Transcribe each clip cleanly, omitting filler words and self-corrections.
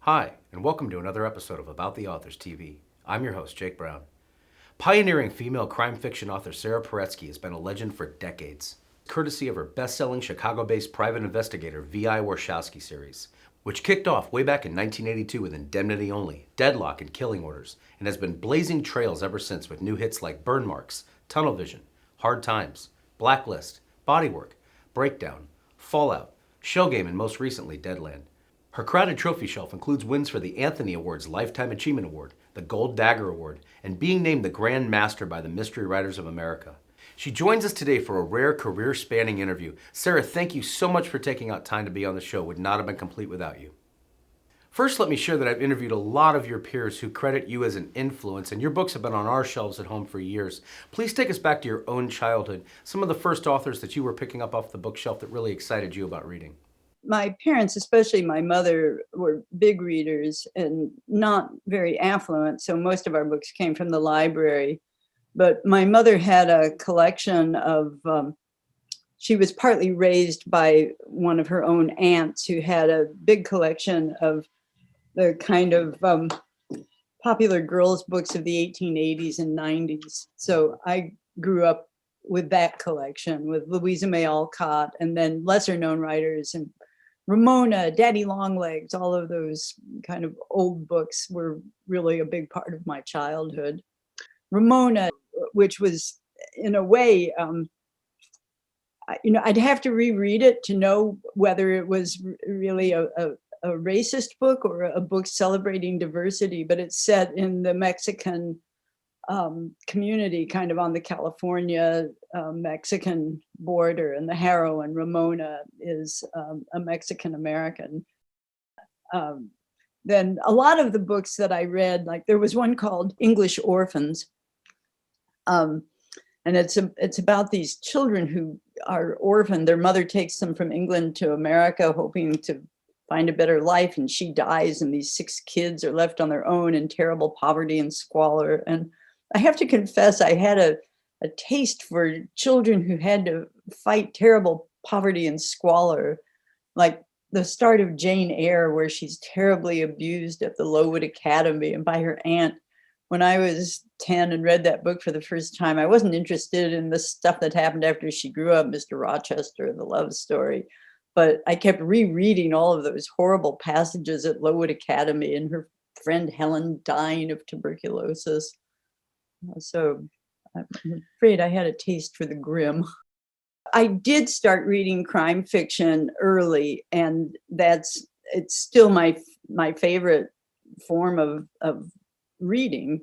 Hi, and welcome to another episode of About the Authors TV. I'm your host, Jake Brown. Pioneering female crime fiction author Sara Paretsky has been a legend for decades, courtesy of her best-selling Chicago-based private investigator V.I. Warshawski series, which kicked off way back in 1982 with Indemnity Only, Deadlock, and Killing Orders, and has been blazing trails ever since with new hits like Burn Marks, Tunnel Vision, Hard Times, Blacklist, Bodywork, Breakdown, Fallout, Shell Game, and most recently Deadland. Her crowded trophy shelf includes wins for the Anthony Awards Lifetime Achievement Award, the Gold Dagger Award, and being named the Grand Master by the Mystery Writers of America. She joins us today for a rare career-spanning interview. Sara, thank you so much for taking out time to be on the show. Would not have been complete without you. First, let me share that I've interviewed a lot of your peers who credit you as an influence, and your books have been on our shelves at home for years. Please take us back to your own childhood, some of the first authors that you were picking up off the bookshelf that really excited you about reading. My parents, especially my mother, were big readers and not very affluent, so most of our books came from the library. But my mother had a collection of, she was partly raised by one of her own aunts who had a big collection of the kind of popular girls' books of the 1880s and 90s. So I grew up with that collection, with Louisa May Alcott, and then lesser known writers and Ramona, Daddy Longlegs, all of those kind of old books were really a big part of my childhood. Ramona, which was in a way, I'd have to reread it to know whether it was really a racist book or a book celebrating diversity, but it's set in the Mexican community, kind of on the California Mexican border, and the heroine Ramona is a Mexican American. Then a lot of the books that I read, like there was one called English Orphans, and it's about these children who are orphaned. Their mother takes them from England to America, hoping to find a better life, and she dies, and these 6 kids are left on their own in terrible poverty and squalor. And I have to confess, I had a taste for children who had to fight terrible poverty and squalor, like the start of Jane Eyre, where she's terribly abused at the Lowood Academy and by her aunt. When I was 10 and read that book for the first time, I wasn't interested in the stuff that happened after she grew up, Mr. Rochester, the love story. But I kept rereading all of those horrible passages at Lowood Academy and her friend Helen dying of tuberculosis. So I'm afraid I had a taste for the grim. I did start reading crime fiction early, and it's still my favorite form of reading.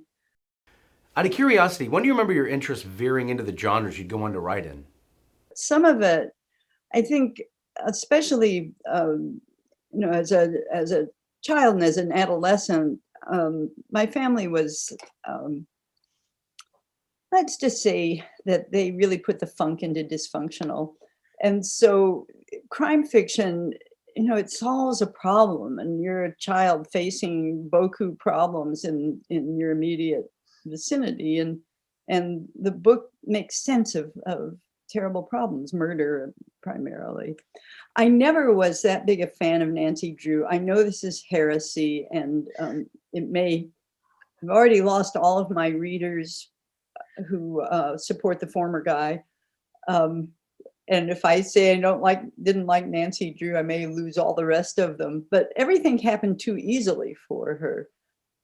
Out of curiosity, when do you remember your interest veering into the genres you'd go on to write in? Some of it, I think, especially as a child and as an adolescent, my family was, let's just say that they really put the funk into dysfunctional. And so crime fiction, it solves a problem, and you're a child facing beaucoup problems in your immediate vicinity. And the book makes sense of terrible problems, murder primarily. I never was that big a fan of Nancy Drew. I know this is heresy, and I've already lost all of my readers who support the former guy. And if I say I didn't like Nancy Drew, I may lose all the rest of them. But everything happened too easily for her.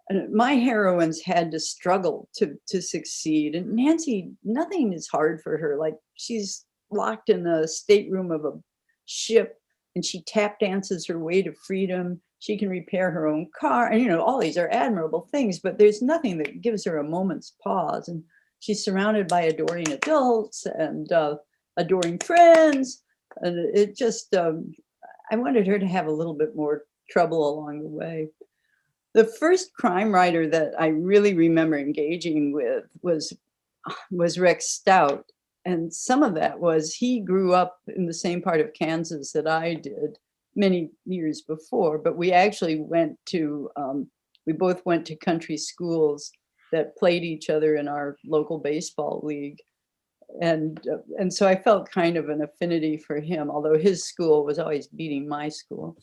And my heroines had to struggle to succeed. And Nancy, nothing is hard for her. Like, she's locked in the stateroom of a ship, and she tap dances her way to freedom. She can repair her own car. And, all these are admirable things, but there's nothing that gives her a moment's pause. And she's surrounded by adoring adults and adoring friends. And it just, I wanted her to have a little bit more trouble along the way. The first crime writer that I really remember engaging with was Rex Stout. And some of that was he grew up in the same part of Kansas that I did many years before, but we actually we both went to country schools that played each other in our local baseball league. And so I felt kind of an affinity for him, although his school was always beating my school.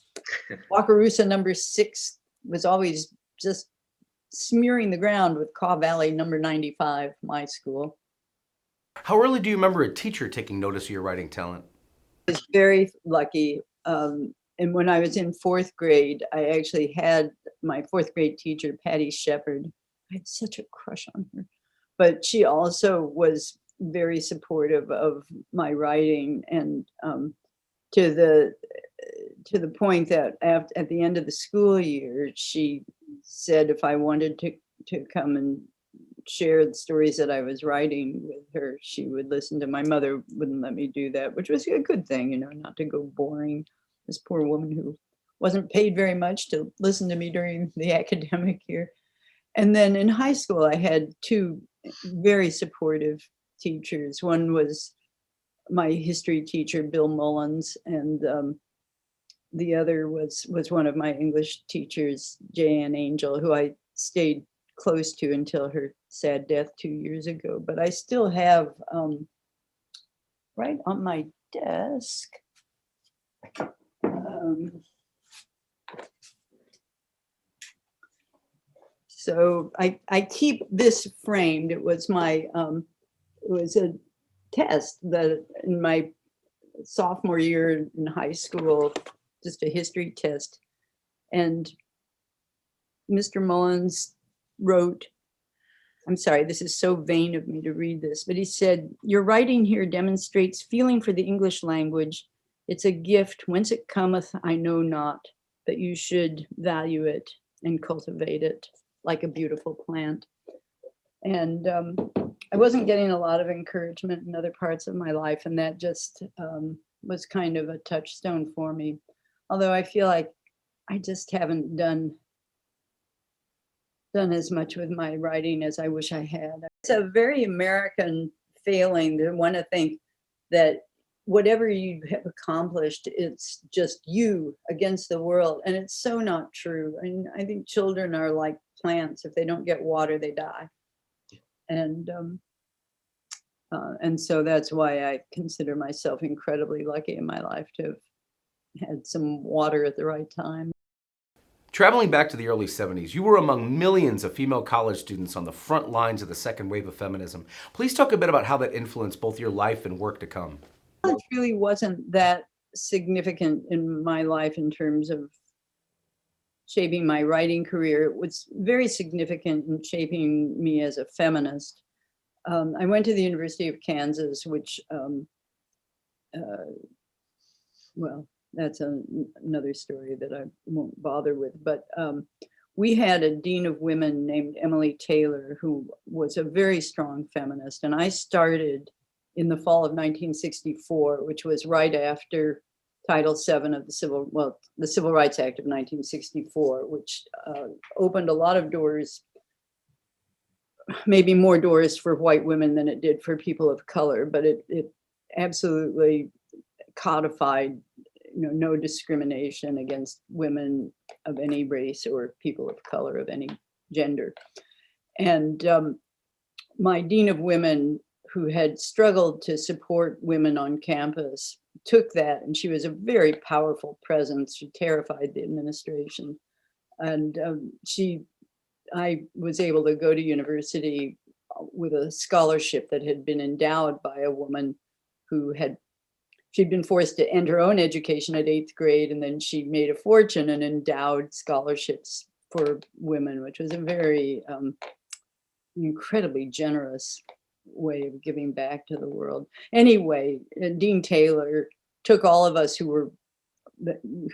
Wakarusa number 6 was always just smearing the ground with Caw Valley number 95, my school. How early do you remember a teacher taking notice of your writing talent? I was very lucky. And when I was in fourth grade, I actually had my fourth grade teacher, Patty Shepard. I had such a crush on her. But she also was very supportive of my writing, and to the point that at the end of the school year, she said if I wanted to come and share the stories that I was writing with her, she would listen to. My mother wouldn't let me do that, which was a good thing, not to go boring this poor woman who wasn't paid very much to listen to me during the academic year. And then in high school, I had two very supportive teachers. One was my history teacher, Bill Mullins, and the other was one of my English teachers, Jan Angel, who I stayed close to until her sad death 2 years ago. But I still have right on my desk. So I keep this framed. It was a test that in my sophomore year in high school, just a history test. And Mr. Mullins wrote, I'm sorry, this is so vain of me to read this, but he said, "Your writing here demonstrates feeling for the English language. It's a gift, whence it cometh, I know not, but you should value it and cultivate it like a beautiful plant." And I wasn't getting a lot of encouragement in other parts of my life, and that just was kind of a touchstone for me. Although I feel like I just haven't done as much with my writing as I wish I had. It's a very American failing to want to think that whatever you have accomplished, it's just you against the world. And it's so not true. I mean, I think children are like plants. If they don't get water, they die. And so that's why I consider myself incredibly lucky in my life to have had some water at the right time. Traveling back to the early 70s, you were among millions of female college students on the front lines of the second wave of feminism. Please talk a bit about how that influenced both your life and work to come. It really wasn't that significant in my life in terms of shaping my writing career. It was very significant in shaping me as a feminist. I went to the University of Kansas, which, well, that's another story that I won't bother with. But we had a dean of women named Emily Taylor, who was a very strong feminist. And I started in the fall of 1964, which was right after Title VII of the Civil Rights Act of 1964, which opened a lot of doors, maybe more doors for white women than it did for people of color, but it absolutely codified no discrimination against women of any race or people of color of any gender. And my dean of women, who had struggled to support women on campus, took that, and she was a very powerful presence. She terrified the administration. And I was able to go to university with a scholarship that had been endowed by a woman who she'd been forced to end her own education at 8th grade, and then she made a fortune and endowed scholarships for women, which was a very incredibly generous way of giving back to the world. Anyway, Dean Taylor took all of us who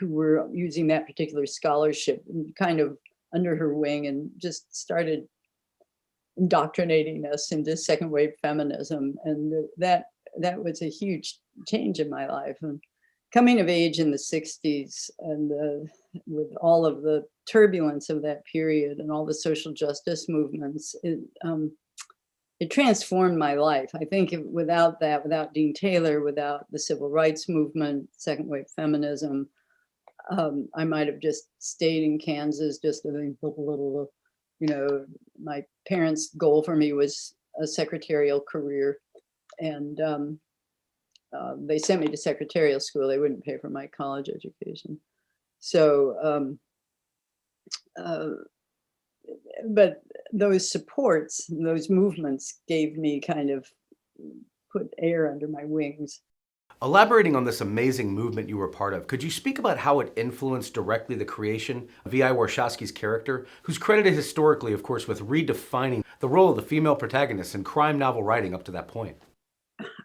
were using that particular scholarship kind of under her wing and just started indoctrinating us into second wave feminism. And that was a huge change in my life. And coming of age in the 60s, and with all of the turbulence of that period and all the social justice movements, it transformed my life. I think without Dean Taylor, without the civil rights movement, second wave feminism, I might have just stayed in Kansas, just doing a little, my parents' goal for me was a secretarial career. And they sent me to secretarial school. They wouldn't pay for my college education. So uh, but those supports, those movements gave me kind of put air under my wings. Elaborating on this amazing movement you were part of, could you speak about how it influenced directly the creation of V.I. Warshawski's character, who's credited historically, of course, with redefining the role of the female protagonist in crime novel writing up to that point?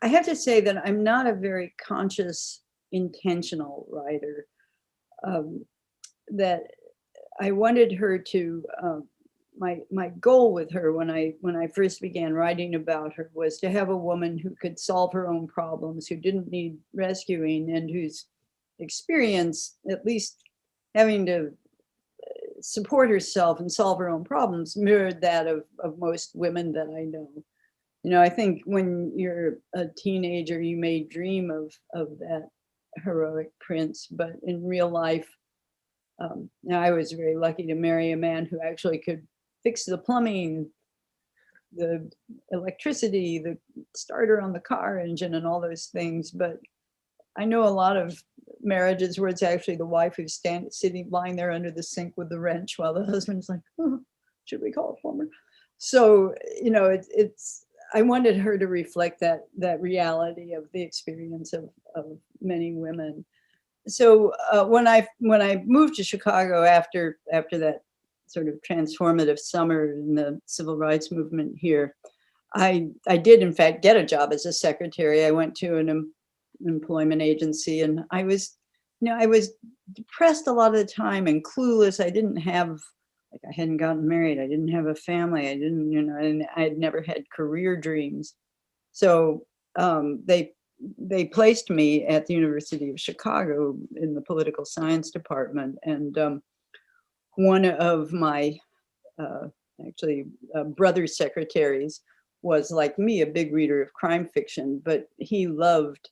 I have to say that I'm not a very conscious, intentional writer. Um, that I wanted her to. My goal with her when I first began writing about her was to have a woman who could solve her own problems, who didn't need rescuing, and whose experience, at least having to support herself and solve her own problems, mirrored that of most women that I know. You know, I think when you're a teenager, you may dream of that heroic prince, but in real life, now I was very lucky to marry a man who actually could fix the plumbing, the electricity, the starter on the car engine, and all those things. But I know a lot of marriages where it's actually the wife who's sitting, lying there under the sink with the wrench while the husband's like, oh, should we call a plumber? So, you know, it's I wanted her to reflect that reality of the experience of many women. So when I moved to Chicago after that sort of transformative summer in the civil rights movement here, I did in fact get a job as a secretary. I went to an employment agency, and I was, you know, I was depressed a lot of the time and clueless. I didn't have, like, I hadn't gotten married. I didn't have a family. I didn't, you know, and I had never had career dreams. So they placed me at the University of Chicago in the political science department, and one of my uh, brother secretaries was, like me, a big reader of crime fiction, but he loved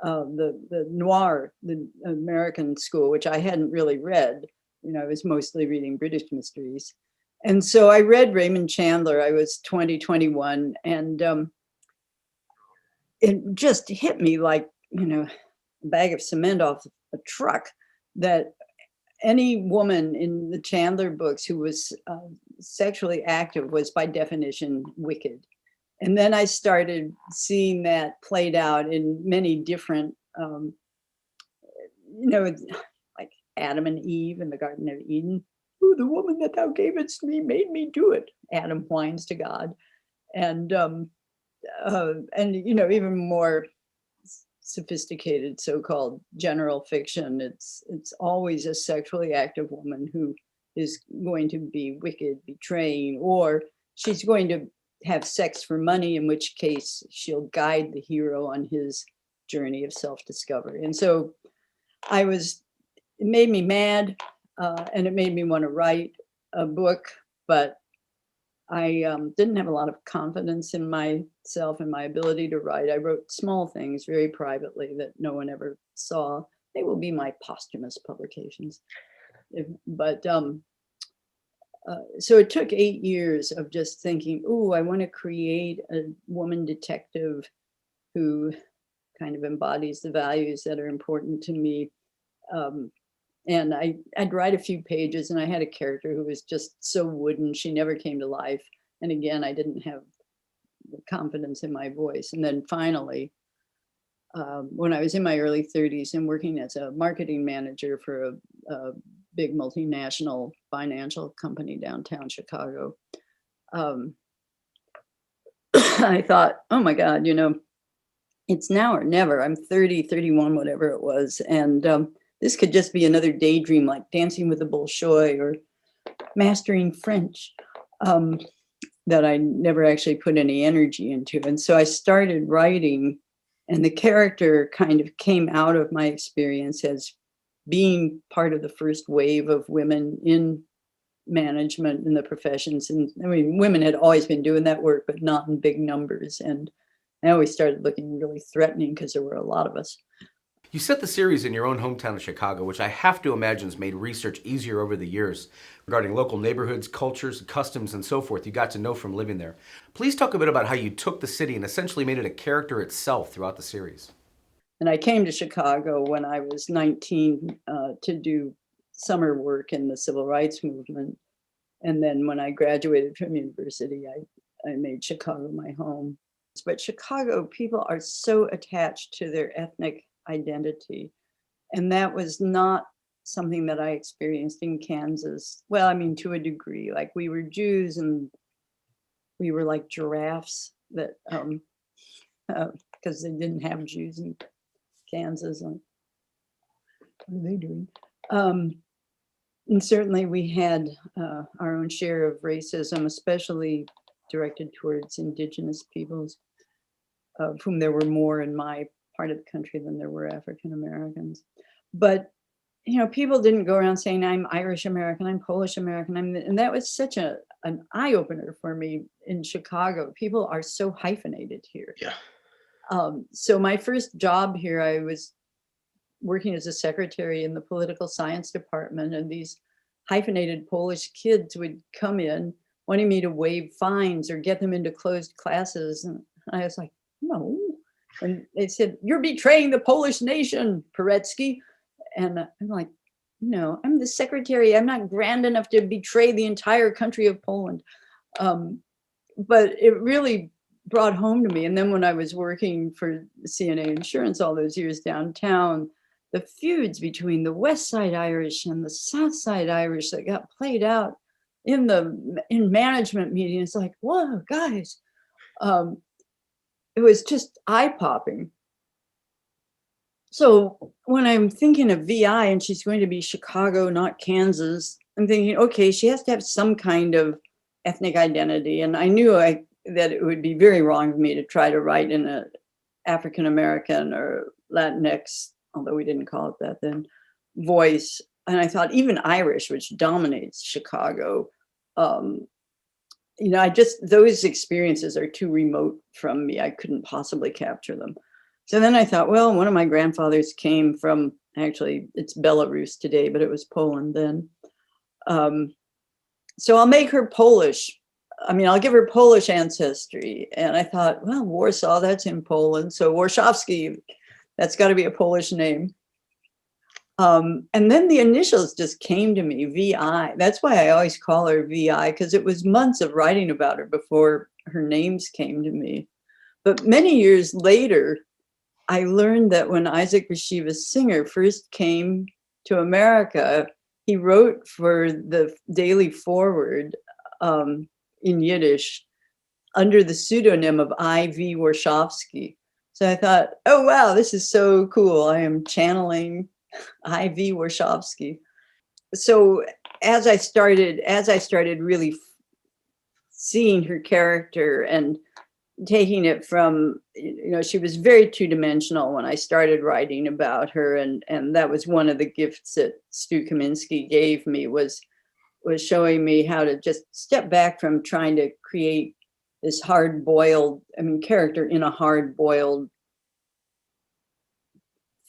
the noir, the American school, which I hadn't really read. You know, I was mostly reading British mysteries. And so I read Raymond Chandler. I was 21, and it just hit me like, you know, a bag of cement off a truck, that any woman in the Chandler books who was sexually active was by definition wicked. And then I started seeing that played out in many different, you know, like Adam and Eve in the Garden of Eden. "Ooh, the woman that thou gavest me made me do it," Adam whines to God. And you know, even more sophisticated so-called general fiction, it's always a sexually active woman who is going to be wicked, betraying, or she's going to have sex for money, in which case she'll guide the hero on his journey of self-discovery. And so it made me mad, and it made me want to write a book, but I didn't have a lot of confidence in myself and my ability to write. I wrote small things very privately that no one ever saw. They will be my posthumous publications. But so it took 8 years of just thinking, "Ooh, I want to create a woman detective who kind of embodies the values that are important to me." And I'd write a few pages, and I had a character who was just so wooden. She never came to life. And again, I didn't have the confidence in my voice. And then finally, when I was in my early 30s and working as a marketing manager for a big multinational financial company downtown Chicago, I thought, oh my God, you know, it's now or never. I'm 30, 31, whatever it was. And this could just be another daydream, like Dancing with the Bolshoi or mastering French, that I never actually put any energy into. And so I started writing, and the character kind of came out of my experience as being part of the first wave of women in management in the professions. And I mean, women had always been doing that work, but not in big numbers. And I always started looking really threatening because there were a lot of us. You set the series in your own hometown of Chicago, which I have to imagine has made research easier over the years regarding local neighborhoods, cultures, customs, and so forth you got to know from living there. Please talk a bit about how you took the city and essentially made it a character itself throughout the series. And I came to Chicago when I was 19 to do summer work in the civil rights movement. And then when I graduated from university, I made Chicago my home. But Chicago, people are so attached to their ethnic identity. And that was not something that I experienced in Kansas. Well, I mean, to a degree, like we were Jews and we were like giraffes that, because they didn't have Jews in Kansas. And what are they doing? And certainly we had our own share of racism, especially directed towards indigenous peoples, of whom there were more in my part of the country than there were African Americans. But, you know, people didn't go around saying, I'm Irish American, I'm Polish American. And that was such an eye opener for me in Chicago. People are so hyphenated here. Yeah. So my first job here, I was working as a secretary in the political science department, and these hyphenated Polish kids would come in wanting me to waive fines or get them into closed classes. And I was like, no. And they said, you're betraying the Polish nation, Paretsky. And I'm like, no, I'm the secretary. I'm not grand enough to betray the entire country of Poland. But it really brought home to me. And then when I was working for CNA Insurance all those years downtown, the feuds between the West Side Irish and the South Side Irish that got played out in management meetings, like, whoa, guys. It was just eye-popping. So when I'm thinking of VI and she's going to be Chicago, not Kansas, I'm thinking, okay, she has to have some kind of ethnic identity. And I knew that it would be very wrong of me to try to write in an African American or Latinx, although we didn't call it that then, voice. And I thought even Irish, which dominates Chicago, you know, those experiences are too remote from me. I couldn't possibly capture them. So then I thought, well, one of my grandfathers came from, actually, it's Belarus today, but it was Poland then. So I'll make her Polish. I mean, I'll give her Polish ancestry. And I thought, well, Warsaw, that's in Poland. So Warshawski, that's got to be a Polish name. And then the initials just came to me, VI. That's why I always call her VI, because it was months of writing about her before her names came to me. But many years later, I learned that when Isaac Bashevis Singer first came to America, he wrote for the Daily Forward in Yiddish under the pseudonym of I.V. Warshawski. So I thought, oh, wow, this is so cool. I am channeling I.V. Warshawski. So as I started really seeing her character and taking it from, you know, she was very two-dimensional when I started writing about her. And that was one of the gifts that Stu Kaminsky gave me, was showing me how to just step back from trying to create this hard-boiled, character in a hard-boiled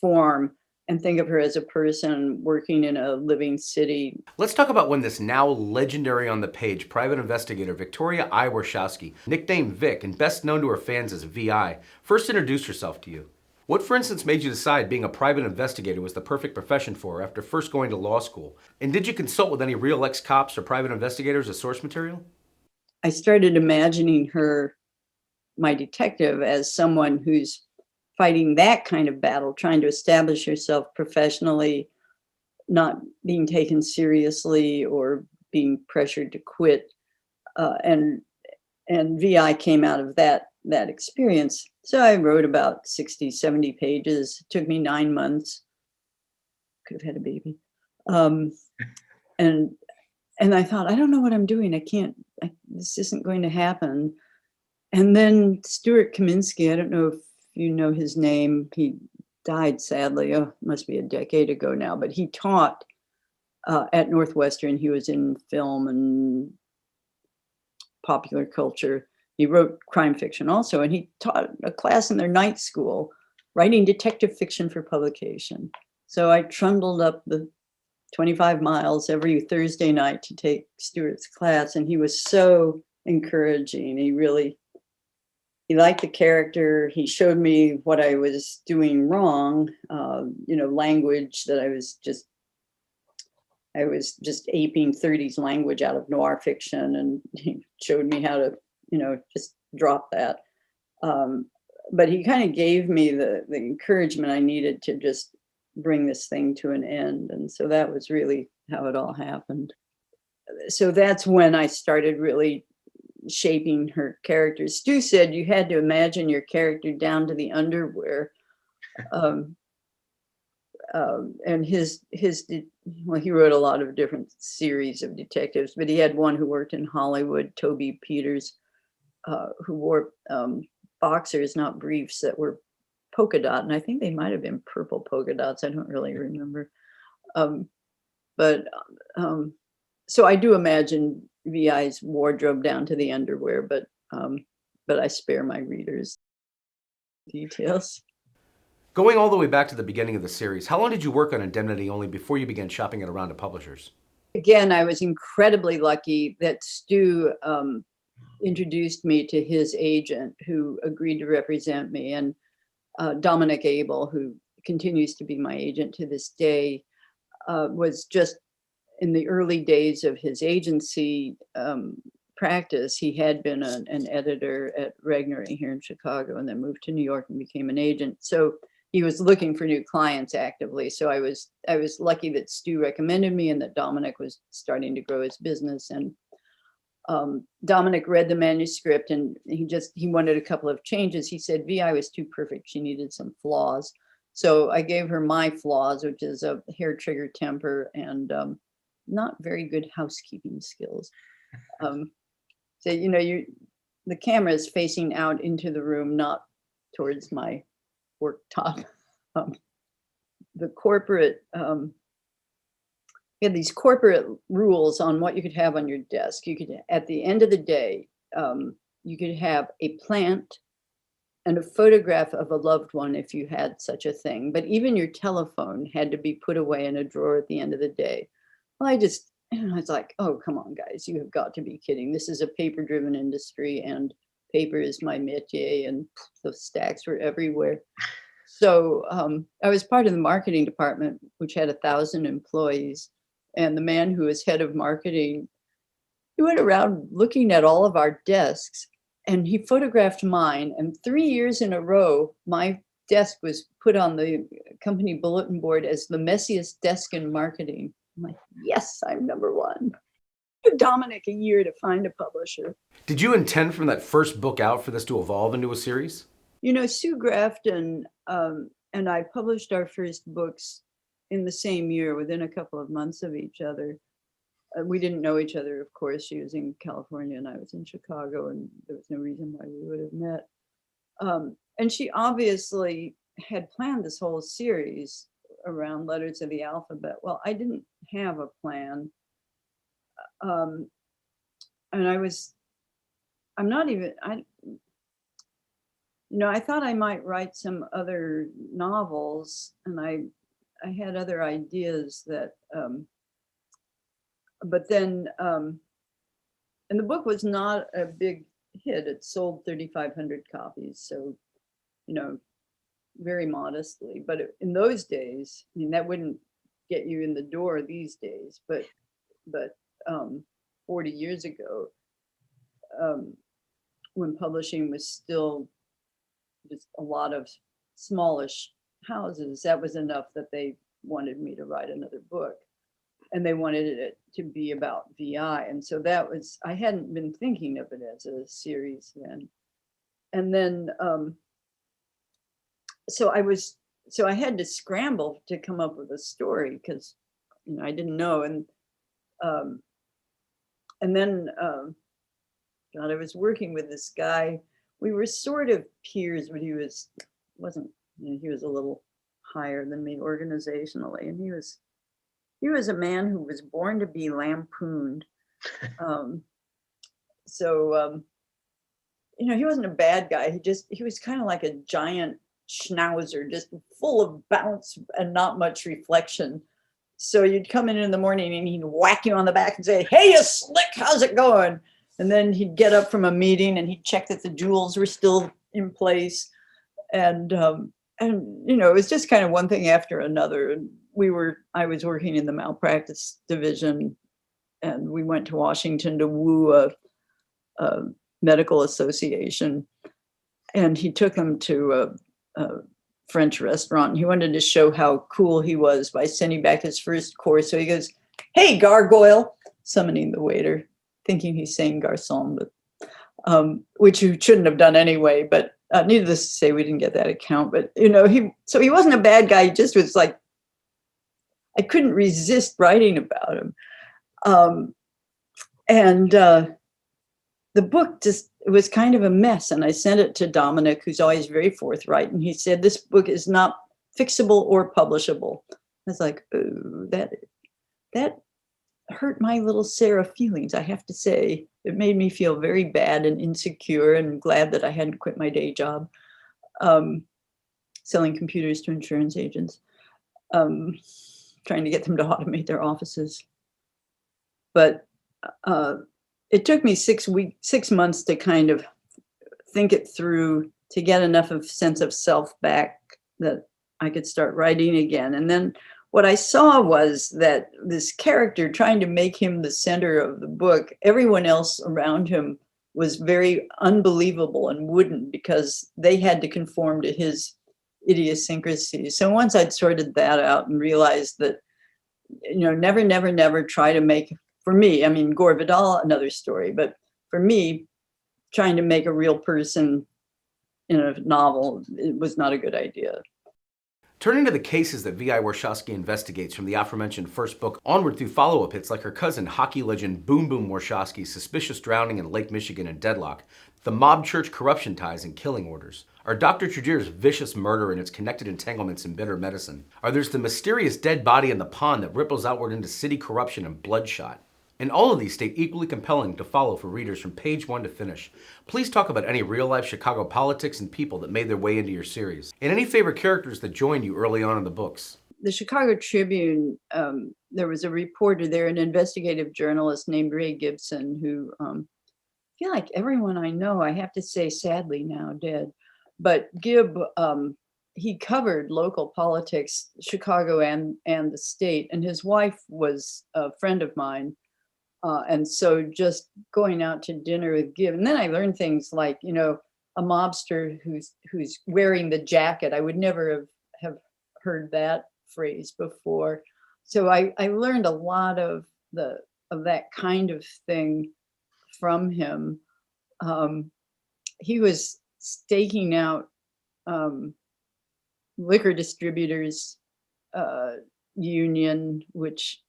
form, and think of her as a person working in a living city. Let's talk about when this now legendary on the page private investigator Victoria I. Warshawski, nicknamed Vic and best known to her fans as VI, first introduced herself to you. What, for instance, made you decide being a private investigator was the perfect profession for her after first going to law school? And did you consult with any real ex-cops or private investigators as source material? I started imagining her, my detective, as someone who's fighting that kind of battle, trying to establish herself professionally, not being taken seriously or being pressured to quit. And VI came out of that experience. So I wrote about 60, 70 pages. It took me 9 months. Could have had a baby. And I thought, I don't know what I'm doing. This isn't going to happen. And then Stuart Kaminsky, I don't know if you know his name, he died sadly, must be a decade ago now, but he taught at Northwestern. He was in film and popular culture. He wrote crime fiction also, and he taught a class in their night school, writing detective fiction for publication. So I trundled up the 25 miles every Thursday night to take Stuart's class, and he was so encouraging. He liked the character. He showed me what I was doing wrong, language that I was just I was just aping 30s language out of noir fiction, and he showed me how to, just drop that. But he kind of gave me the encouragement I needed to just bring this thing to an end. And so that was really how it all happened. So that's when I started really shaping her characters. Stu said you had to imagine your character down to the underwear. And well, he wrote a lot of different series of detectives, but he had one who worked in Hollywood, Toby Peters, who wore boxers, not briefs, that were polka dot, and I think they might have been purple polka dots. I don't really remember. So I do imagine VI's wardrobe down to the underwear, but I spare my readers details. Going all the way back to the beginning of the series, how long did you work on Indemnity Only before you began shopping it around to publishers? Again, I was incredibly lucky that Stu introduced me to his agent, who agreed to represent me, and Dominic Abel, who continues to be my agent to this day, was just in the early days of his agency practice. He had been an editor at Regnery here in Chicago, and then moved to New York and became an agent. So he was looking for new clients actively. So I was lucky that Stu recommended me, and that Dominic was starting to grow his business. And Dominic read the manuscript, and he wanted a couple of changes. He said VI was too perfect. She needed some flaws. So I gave her my flaws, which is a hair trigger temper and not very good housekeeping skills. So, the camera is facing out into the room, not towards my work top. The corporate, we had these corporate rules on what you could have on your desk. You could, at the end of the day, you could have a plant and a photograph of a loved one if you had such a thing. But even your telephone had to be put away in a drawer at the end of the day. Well, I was like, oh, come on, guys, you have got to be kidding. This is a paper-driven industry, and paper is my métier, and the stacks were everywhere. So I was part of the marketing department, which had 1,000 employees. And the man who was head of marketing, he went around looking at all of our desks, and he photographed mine. And 3 years in a row, my desk was put on the company bulletin board as the messiest desk in marketing. I'm like, yes, I'm number one. It took Dominic a year to find a publisher. Did you intend from that first book out for this to evolve into a series? Sue Grafton and I published our first books in the same year, within a couple of months of each other. We didn't know each other, of course. She was in California and I was in Chicago, and there was no reason why we would have met. And she obviously had planned this whole series around letters of the alphabet. Well, I didn't have a plan. And I thought I might write some other novels, and I had other ideas that, but then, and the book was not a big hit. It sold 3,500 copies. So, very modestly, but in those days, that wouldn't get you in the door these days, but 40 years ago, when publishing was still just a lot of smallish houses, that was enough that they wanted me to write another book, and they wanted it to be about VI. And so I hadn't been thinking of it as a series then. And then, so I had to scramble to come up with a story, because, I didn't know. And then, God, I was working with this guy. We were sort of peers, but he was a little higher than me organizationally. And he was a man who was born to be lampooned. He wasn't a bad guy. He was kind of like a giant schnauzer, just full of bounce and not much reflection. So you'd come in the morning and he'd whack you on the back and say, "Hey, you slick, how's it going?" And then he'd get up from a meeting and he'd check that the jewels were still in place. And it was just kind of one thing after another. And I was working in the malpractice division, and we went to Washington to woo a medical association, and he took him to a French restaurant. He wanted to show how cool he was by sending back his first course. So he goes, "Hey, gargoyle," summoning the waiter, thinking he's saying garçon, but which you shouldn't have done anyway. But needless to say, we didn't get that account. But he wasn't a bad guy. He just was like, I couldn't resist writing about him. And the book it was kind of a mess. And I sent it to Dominic, who's always very forthright. And he said, "This book is not fixable or publishable." I was like, "Oh, that hurt my little Sara feelings, I have to say." It made me feel very bad and insecure, and glad that I hadn't quit my day job, selling computers to insurance agents, trying to get them to automate their offices. But it took me 6 months to kind of think it through, to get enough of sense of self back that I could start writing again. And then what I saw was that this character, trying to make him the center of the book, everyone else around him was very unbelievable and wooden, because they had to conform to his idiosyncrasies. So once I'd sorted that out and realized that, never try to make, for me, I mean, Gore Vidal, another story, but for me, trying to make a real person in a novel, it was not a good idea. Turning to the cases that V.I. Warshawski investigates from the aforementioned first book onward through follow-up hits like her cousin, hockey legend Boom Boom Warshawski's suspicious drowning in Lake Michigan and Deadlock, the mob church corruption ties and killing orders, are Dr. Trudier's vicious murder and its connected entanglements in bitter medicine, or there's the mysterious dead body in the pond that ripples outward into city corruption and bloodshot. And all of these stay equally compelling to follow for readers from page one to finish. Please talk about any real-life Chicago politics and people that made their way into your series, and any favorite characters that joined you early on in the books. The Chicago Tribune, there was a reporter there, an investigative journalist named Ray Gibson, who I feel like everyone I know, I have to say, sadly now dead. But Gib, he covered local politics, Chicago and the state, and his wife was a friend of mine. And so just going out to dinner with Gib, and then I learned things like, a mobster who's wearing the jacket. I would never have heard that phrase before. So I learned a lot of that kind of thing from him. He was staking out liquor distributors union, which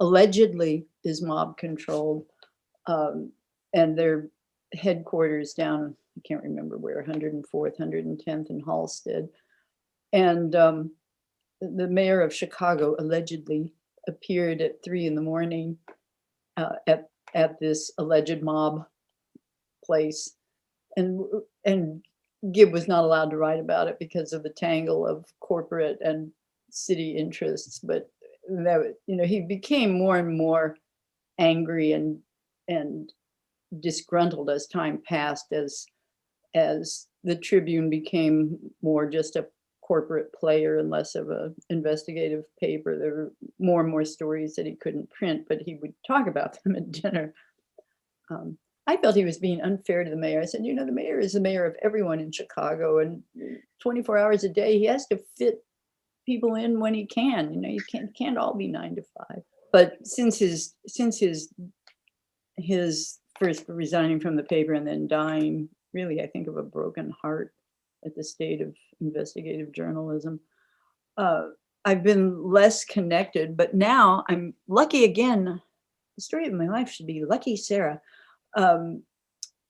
allegedly is mob controlled, and their headquarters down, I can't remember where, 104th, 110th in Halstead. And the mayor of Chicago allegedly appeared at 3 a.m. At this alleged mob place, and Gib was not allowed to write about it because of the tangle of corporate and city interests. But that, he became more and more angry and disgruntled as time passed, as the Tribune became more just a corporate player and less of an investigative paper. There were more and more stories that he couldn't print, but he would talk about them at dinner. I felt he was being unfair to the mayor. I said, the mayor is the mayor of everyone in Chicago, and 24 hours a day, he has to fit people in when he can. You can't all be 9 to 5. But since his first resigning from the paper and then dying, really, I think of a broken heart at the state of investigative journalism, I've been less connected. But now I'm lucky again. The story of my life should be Lucky Sara,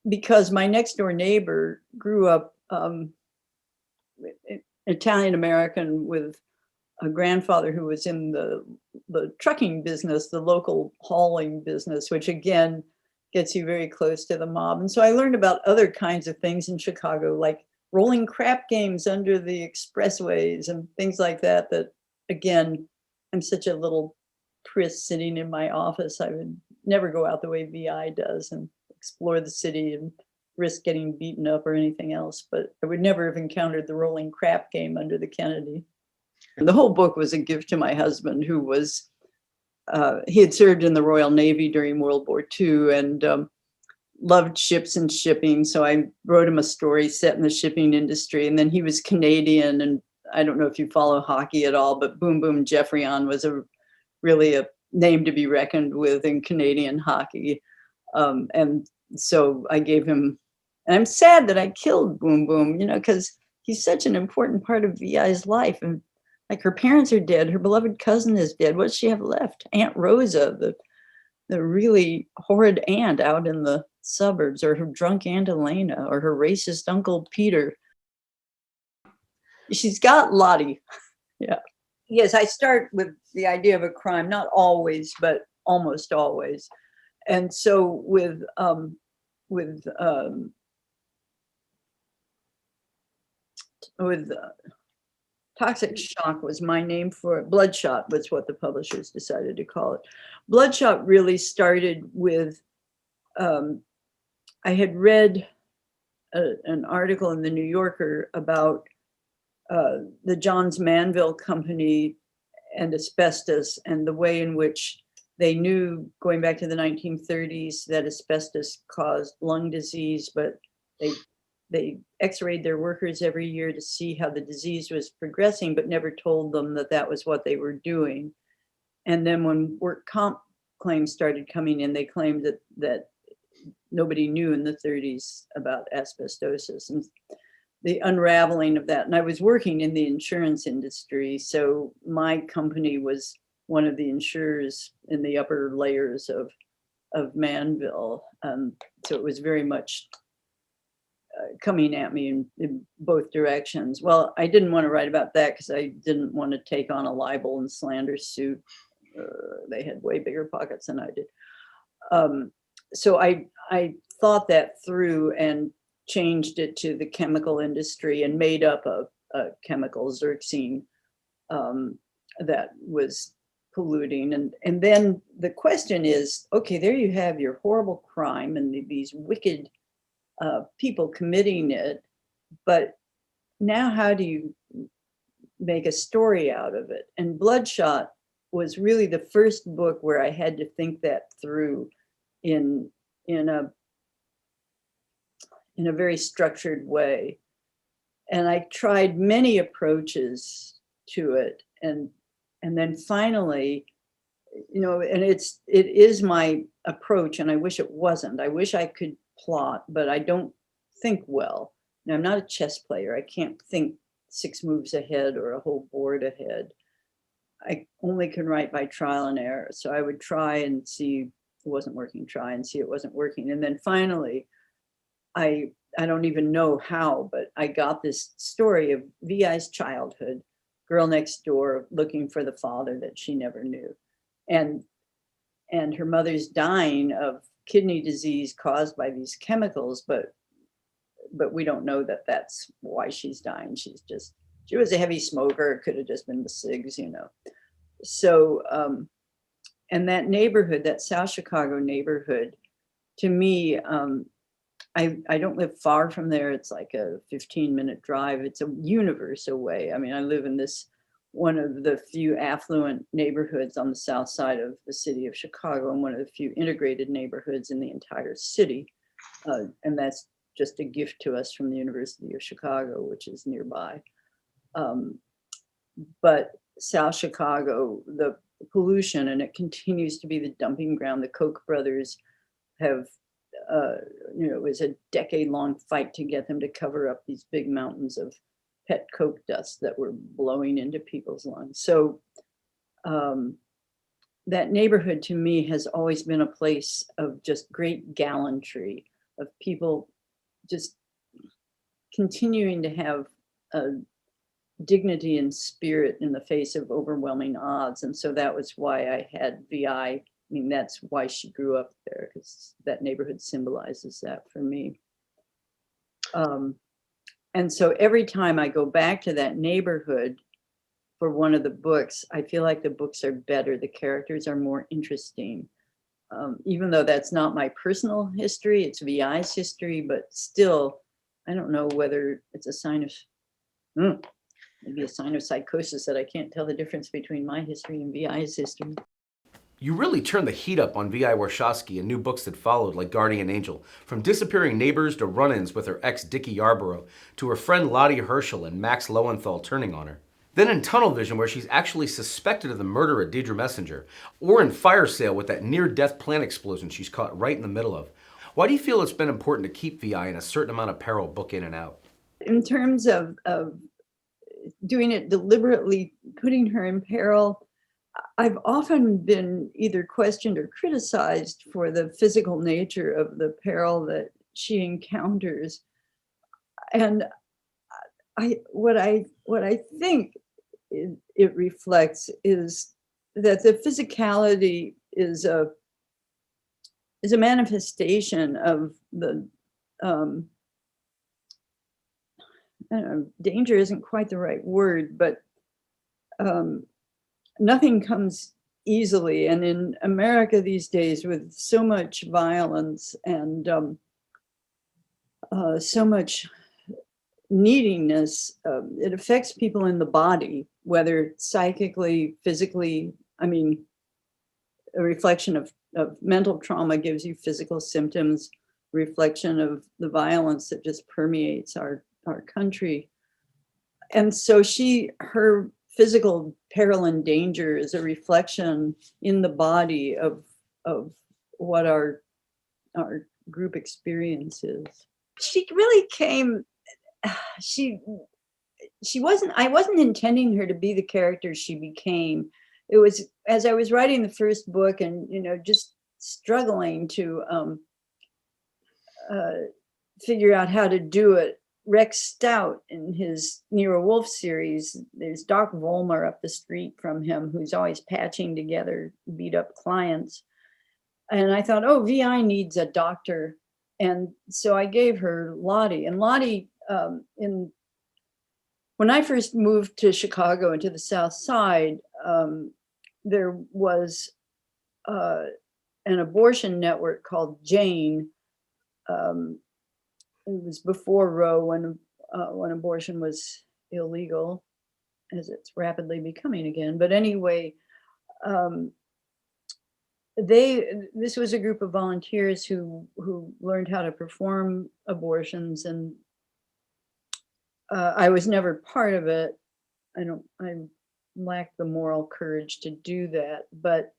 because my next door neighbor grew up Italian American with a grandfather who was in the trucking business, the local hauling business, which again gets you very close to the mob. And so I learned about other kinds of things in Chicago, like rolling crap games under the expressways and things like that, that again, I'm such a little priss sitting in my office. I would never go out the way VI does and explore the city and risk getting beaten up or anything else, but I would never have encountered the rolling crap game under the Kennedy. And the whole book was a gift to my husband, who was, he had served in the Royal Navy during World War II and loved ships and shipping. So I wrote him a story set in the shipping industry. And then he was Canadian. And I don't know if you follow hockey at all, but Boom Boom Geoffrion was really a name to be reckoned with in Canadian hockey. And so I gave him, and I'm sad that I killed Boom Boom, because he's such an important part of VI's life. And like, her parents are dead, her beloved cousin is dead. What's she have left? Aunt Rosa, the really horrid aunt out in the suburbs, or her drunk Aunt Elena, or her racist Uncle Peter. She's got Lottie. Yeah. Yes, I start with the idea of a crime, not always, but almost always. And so with toxic shock was my name for it. Bloodshot was what the publishers decided to call it. Bloodshot really started with, I had read an article in the New Yorker about the Johns Manville Company and asbestos, and the way in which they knew, going back to the 1930s, that asbestos caused lung disease, but they x-rayed their workers every year to see how the disease was progressing, but never told them that that was what they were doing. And then when work comp claims started coming in, they claimed that nobody knew in the 30s about asbestosis and the unraveling of that. And I was working in the insurance industry, so my company was one of the insurers in the upper layers of Manville. So it was very much coming at me in both directions. Well, I didn't want to write about that because I didn't want to take on a libel and slander suit. They had way bigger pockets than I did. So I thought that through and changed it to the chemical industry and made up a chemical, Xerxine, that was polluting. And then the question is, okay, there you have your horrible crime and these wicked people committing it, but now how do you make a story out of it? And Bloodshot was really the first book where I had to think that through in a very structured way. And I tried many approaches to it, and then finally, and it is my approach, and I wish it wasn't. I wish I could plot, but I don't think well. Now, I'm not a chess player. I can't think 6 moves ahead or a whole board ahead. I only can write by trial and error. So I would try and see it wasn't working, try and see it wasn't working. And then finally, I don't even know how, but I got this story of VI's childhood, girl next door looking for the father that she never knew. And her mother's dying of kidney disease caused by these chemicals, but we don't know that that's why she's dying. She was a heavy smoker. It could have just been the cigs, So, and that neighborhood, that South Chicago neighborhood, to me, I don't live far from there. It's like a 15-minute drive. It's a universe away. I mean, I live in this one of the few affluent neighborhoods on the south side of the city of Chicago, and one of the few integrated neighborhoods in the entire city. And that's just a gift to us from the University of Chicago, which is nearby. But South Chicago, the pollution, and it continues to be the dumping ground. The Koch brothers have, it was a decade-long fight to get them to cover up these big mountains of pet coke dust that were blowing into people's lungs. So that neighborhood to me has always been a place of just great gallantry, of people just continuing to have a dignity and spirit in the face of overwhelming odds. And so that was why I had VI. I mean, that's why she grew up there, because that neighborhood symbolizes that for me. And so every time I go back to that neighborhood for one of the books, I feel like the books are better. The characters are more interesting. Even though that's not my personal history, it's VI's history, but still, I don't know whether it's a sign of, maybe a sign of psychosis that I can't tell the difference between my history and VI's history. You really turned the heat up on V.I. Warshawski and new books that followed, like Guardian Angel, from disappearing neighbors to run-ins with her ex Dickie Yarborough, to her friend Lottie Herschel and Max Lowenthal turning on her. Then in Tunnel Vision, where she's actually suspected of the murder of Deidre Messenger, or in Fire Sale with that near-death plant explosion she's caught right in the middle of. Why do you feel it's been important to keep V.I. in a certain amount of peril book in and out? In terms of doing it deliberately, putting her in peril, I've often been either questioned or criticized for the physical nature of the peril that she encounters. And what I think it reflects is that the physicality is a manifestation of the I don't know, danger isn't quite the right word, but nothing comes easily. And in America these days, with so much violence and so much neediness, it affects people in the body, whether psychically, physically. I mean, a reflection of mental trauma gives you physical symptoms, reflection of the violence that just permeates our country. And so her physical peril and danger is a reflection in the body of what our group experiences. She really came, I wasn't intending her to be the character she became. It was, as I was writing the first book and, just struggling to figure out how to do it, Rex Stout in his Nero Wolfe series, there's Doc Vollmer up the street from him who's always patching together beat up clients. And I thought, oh, VI needs a doctor. And so I gave her Lottie. And Lottie, when I first moved to Chicago and to the South Side, there was an abortion network called Jane. It was before Roe, when abortion was illegal, as it's rapidly becoming again. But anyway, this was a group of volunteers who learned how to perform abortions, and I was never part of it. I lacked the moral courage to do that. But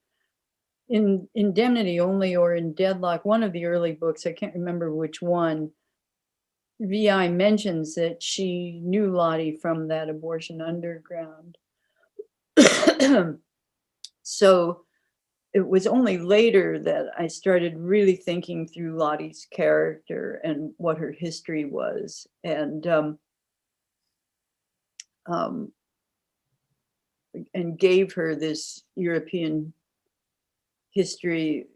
in Indemnity Only or in Deadlock, one of the early books, I can't remember which one, VI mentions that she knew Lottie from that abortion underground. So it was only later that I started really thinking through Lottie's character and what her history was, and gave her this European history.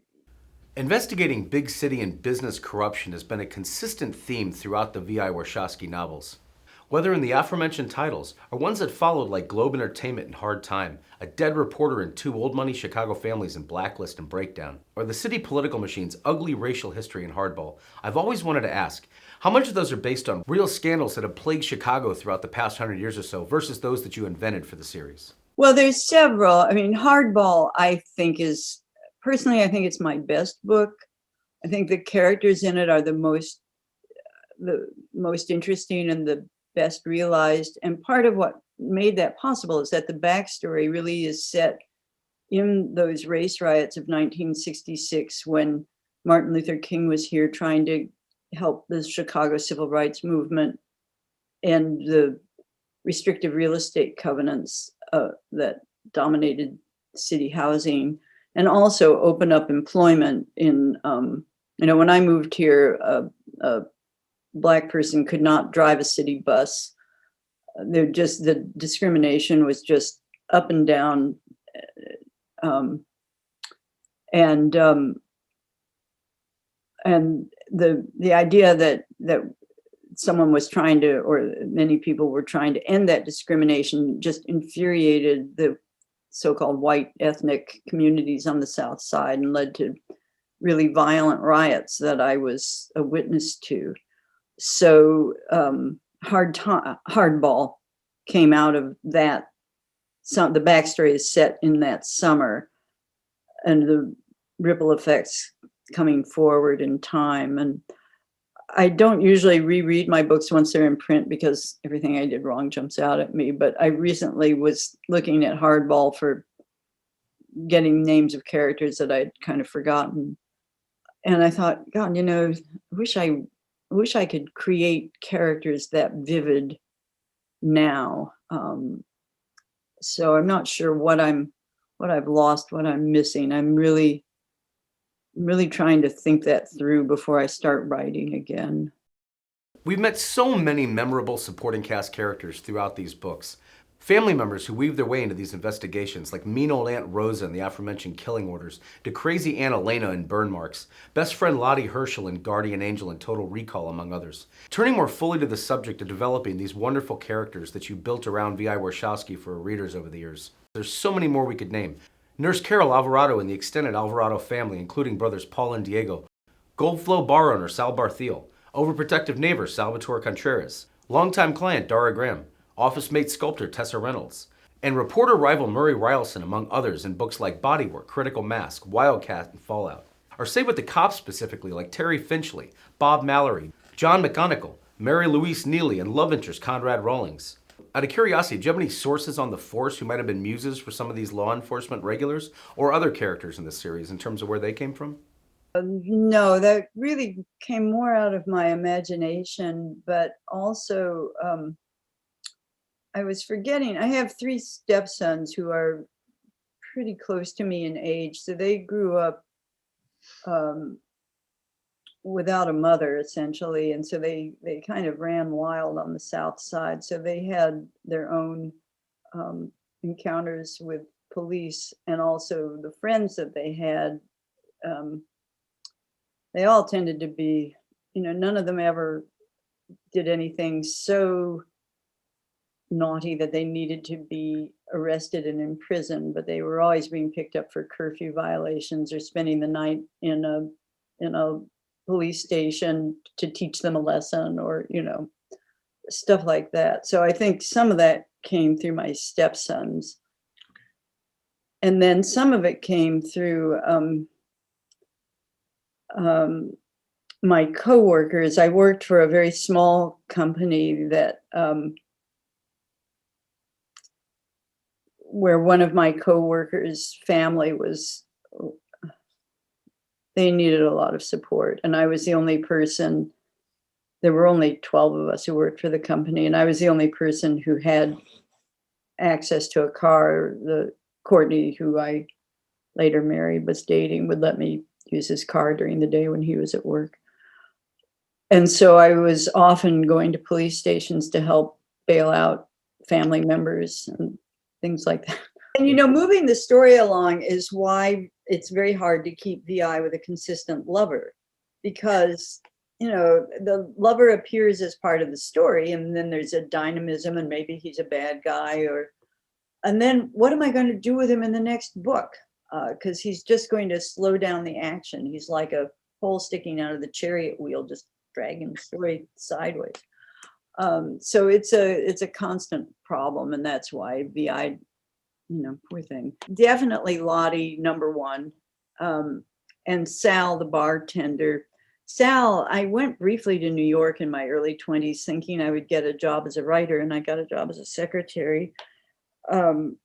Investigating big city and business corruption has been a consistent theme throughout the V.I. Warshawski novels. Whether in the aforementioned titles, or ones that followed like Globe Entertainment and Hard Time, A Dead Reporter and Two Old Money Chicago Families in Blacklist and Breakdown, or the city political machine's ugly racial history in Hardball, I've always wanted to ask, how much of those are based on real scandals that have plagued Chicago throughout the past 100 years or so versus those that you invented for the series? Well, there's several. I mean, Hardball, I think personally, I think it's my best book. I think the characters in it are the most interesting and the best realized. And part of what made that possible is that the backstory really is set in those race riots of 1966, when Martin Luther King was here trying to help the Chicago civil rights movement and the restrictive real estate covenants that dominated city housing, and also open up employment in, when I moved here, a Black person could not drive a city bus. The discrimination was just up and down. And the idea that someone was trying to, or many people were trying to end that discrimination, just infuriated the so-called white ethnic communities on the South Side and led to really violent riots that I was a witness to. So Hardball came out of that. The backstory is set in that summer, and the ripple effects coming forward in time. And I don't usually reread my books once they're in print because everything I did wrong jumps out at me. But I recently was looking at Hardball for getting names of characters that I'd kind of forgotten. And I thought, God, I wish I could create characters that vivid now. So I'm not sure what I've lost, what I'm missing. I'm really trying to think that through before I start writing again. We've met so many memorable supporting cast characters throughout these books. Family members who weave their way into these investigations, like mean old Aunt Rosa in the aforementioned Killing Orders, to crazy Aunt Elena in Burn Marks, best friend Lottie Herschel in Guardian Angel and Total Recall, among others. Turning more fully to the subject of developing these wonderful characters that you built around V.I. Warshawski for readers over the years. There's so many more we could name. Nurse Carol Alvarado and the extended Alvarado family, including brothers Paul and Diego. Goldflow bar owner Sal Barthel. Overprotective neighbor Salvatore Contreras. Longtime client Dara Graham. Office mate sculptor Tessa Reynolds, and reporter rival Murray Rylson, among others, in books like Bodywork, Critical Mask, Wildcat, and Fallout. Or say with the cops specifically, like Terry Finchley, Bob Mallory, John McGonigal, Mary Louise Neely, and love interest Conrad Rawlings. Out of curiosity, do you have any sources on the force who might have been muses for some of these law enforcement regulars or other characters in this series in terms of where they came from? No, that really came more out of my imagination, but also I was forgetting, I have 3 stepsons who are pretty close to me in age. So they grew up without a mother, essentially. And so they kind of ran wild on the South Side. So they had their own encounters with police, and also the friends that they had. They all tended to be, none of them ever did anything so naughty that they needed to be arrested and imprisoned, but they were always being picked up for curfew violations or spending the night in a police station to teach them a lesson, or stuff like that. So I think some of that came through my stepsons, and then some of it came through my coworkers. I worked for a very small company that where one of my coworkers' family they needed a lot of support. And I was the only person, there were only 12 of us who worked for the company, and I was the only person who had access to a car. Courtney, who I later married, was dating, would let me use his car during the day when he was at work. And so I was often going to police stations to help bail out family members and things like that. And moving the story along is why it's very hard to keep VI with a consistent lover, because the lover appears as part of the story, and then there's a dynamism, and maybe he's a bad guy, and then what am I going to do with him in the next book? Because he's just going to slow down the action. He's like a pole sticking out of the chariot wheel, just dragging the story sideways. So it's a constant problem, and that's why VI, poor thing. Definitely Lottie, number one, and Sal, the bartender. Sal, I went briefly to New York in my early 20s thinking I would get a job as a writer, and I got a job as a secretary. And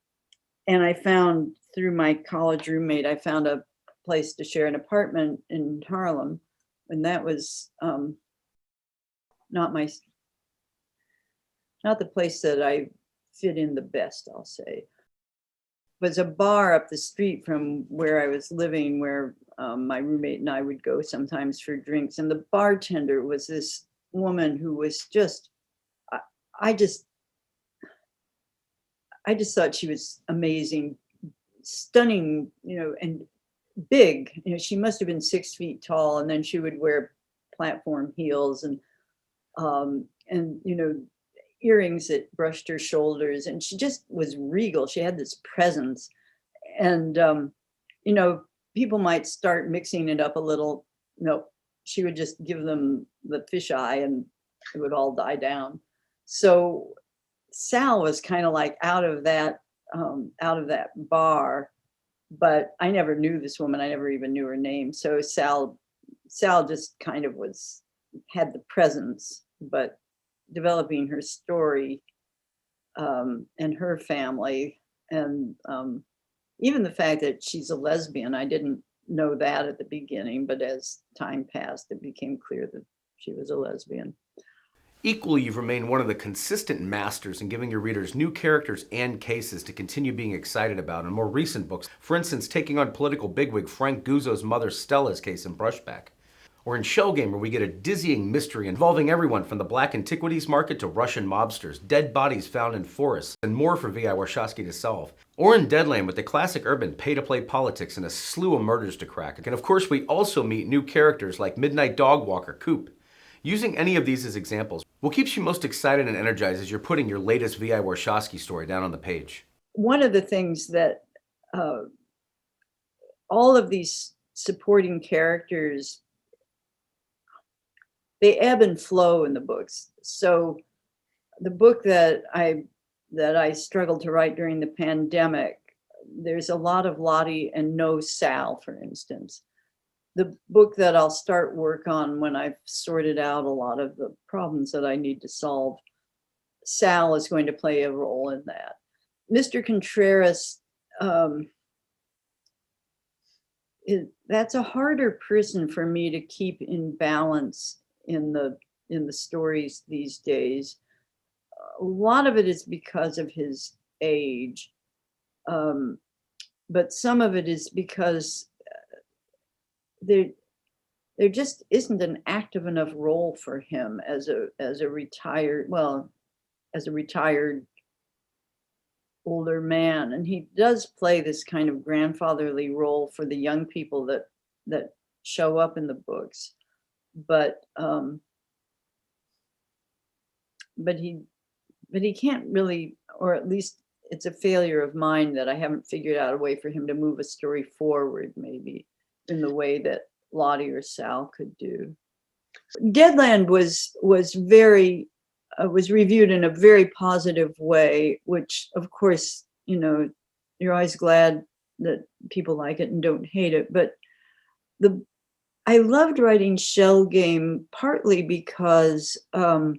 I found, through my college roommate, I found a place to share an apartment in Harlem, and that was not the place that I fit in the best, I'll say. It was a bar up the street from where I was living, where my roommate and I would go sometimes for drinks. And the bartender was this woman who was just, I just thought she was amazing, stunning, and big. She must have been 6 feet tall, and then she would wear platform heels and earrings that brushed her shoulders, and she just was regal. She had this presence, and people might start mixing it up a little. No, she would just give them the fisheye, and it would all die down. So Sal was kind of like out of that bar, but I never knew this woman. I never even knew her name. So Sal just kind of had the presence, but developing her story, and her family, and even the fact that she's a lesbian. I didn't know that at the beginning, but as time passed, it became clear that she was a lesbian. Equally, you've remained one of the consistent masters in giving your readers new characters and cases to continue being excited about in more recent books. For instance, taking on political bigwig Frank Guzzo's mother Stella's case in Brushback. Or in Shell Game, where we get a dizzying mystery involving everyone from the black antiquities market to Russian mobsters, dead bodies found in forests, and more for V.I. Warshawski to solve. Or in Deadland, with the classic urban pay-to-play politics and a slew of murders to crack. And of course, we also meet new characters like Midnight Dog Walker Coop. Using any of these as examples, what keeps you most excited and energized as you're putting your latest V.I. Warshawski story down on the page? One of the things that all of these supporting characters, they ebb and flow in the books. So the book that I struggled to write during the pandemic, there's a lot of Lottie and no Sal, for instance. The book that I'll start work on when I've sorted out a lot of the problems that I need to solve, Sal is going to play a role in that. Mr. Contreras, that's a harder person for me to keep in balance in the stories these days. A lot of it is because of his age, but some of it is because there just isn't an active enough role for him as a retired older man, and he does play this kind of grandfatherly role for the young people that show up in the books, but he can't really, or at least it's a failure of mine that I haven't figured out a way for him to move a story forward, maybe in the way that Lottie or Sal could do. Deadland was reviewed in a very positive way, which of course, you're always glad that people like it and don't hate it. But I loved writing Shell Game partly because I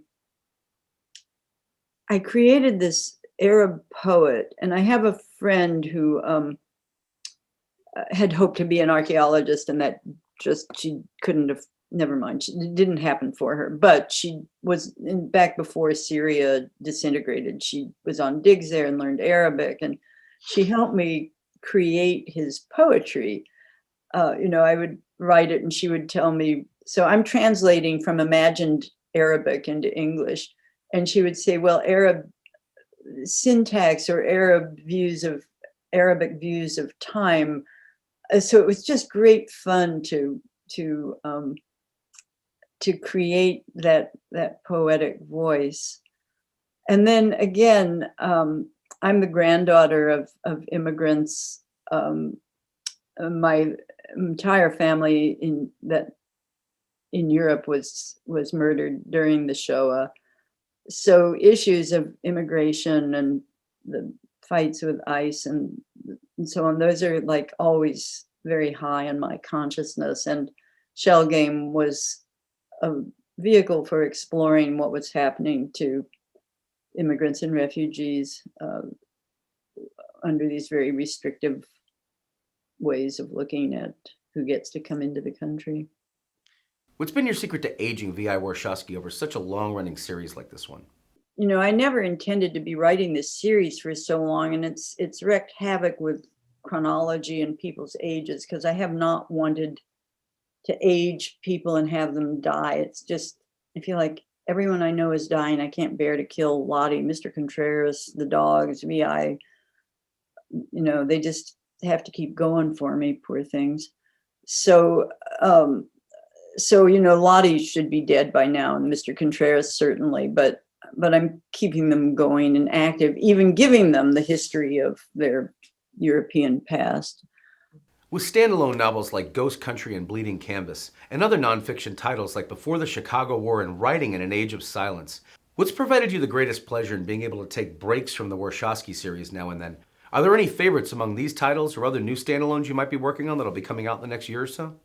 created this Arab poet, and I have a friend who had hoped to be an archaeologist, and that she couldn't have, never mind, it didn't happen for her. But she was back before Syria disintegrated. She was on digs there and learned Arabic, and she helped me create his poetry. I would write it and she would tell me, so I'm translating from imagined Arabic into English, and she would say, well, Arab syntax or Arabic views of time. So it was just great fun to create that poetic voice. And then again, I'm the granddaughter of immigrants. My entire family in Europe was murdered during the Shoah. So issues of immigration and the fights with ICE and so on, those are like always very high in my consciousness. And Shell Game was a vehicle for exploring what was happening to immigrants and refugees under these very restrictive ways of looking at who gets to come into the country. What's been your secret to aging V.I. Warshawski over such a long-running series like this one? I never intended to be writing this series for so long, and it's wreaked havoc with chronology and people's ages, because I have not wanted to age people and have them die. It's just, I feel like everyone I know is dying. I can't bear to kill Lottie, Mr. Contreras, the dogs, V.I. They just have to keep going for me, poor things. So Lottie should be dead by now, and Mr. Contreras certainly, but I'm keeping them going and active, even giving them the history of their European past. With standalone novels like Ghost Country and Bleeding Canvas, and other nonfiction titles like Before the Chicago War and Writing in an Age of Silence, What's provided you the greatest pleasure in being able to take breaks from the Warshawski series now and then? Are there any favorites among these titles or other new standalones you might be working on that'll be coming out in the next year or so?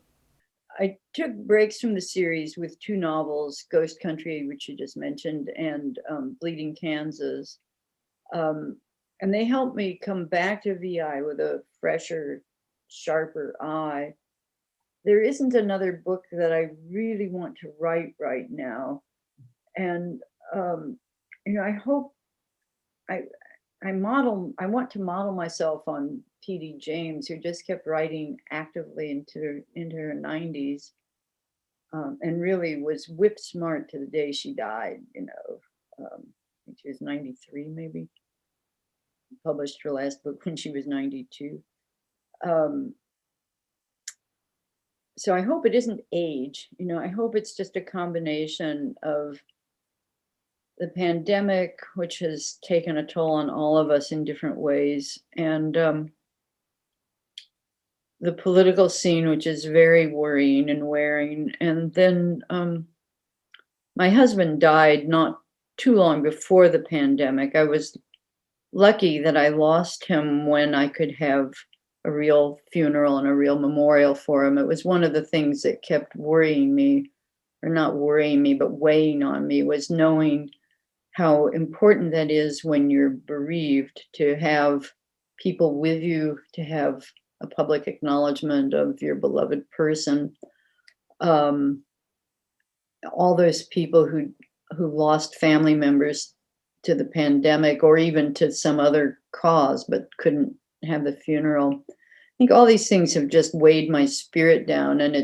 I took breaks from the series with two novels, Ghost Country, which you just mentioned, and Bleeding Kansas. And they helped me come back to VI with a fresher, sharper eye. There isn't another book that I really want to write right now. And, I hope I want to model myself on P.D. James, who just kept writing actively into her 90s, and really was whip smart to the day she died. I think she was 93, maybe. Published her last book when she was 92. So I hope it isn't age. I hope it's just a combination of the pandemic, which has taken a toll on all of us in different ways, and the political scene, which is very worrying and wearing. And then my husband died not too long before the pandemic. I was lucky that I lost him when I could have a real funeral and a real memorial for him. It was one of the things that kept worrying me, or not worrying me, but weighing on me, was knowing how important that is when you're bereaved, to have people with you, to have a public acknowledgement of your beloved person. All those people who lost family members to the pandemic, or even to some other cause, but couldn't have the funeral. I think all these things have just weighed my spirit down, and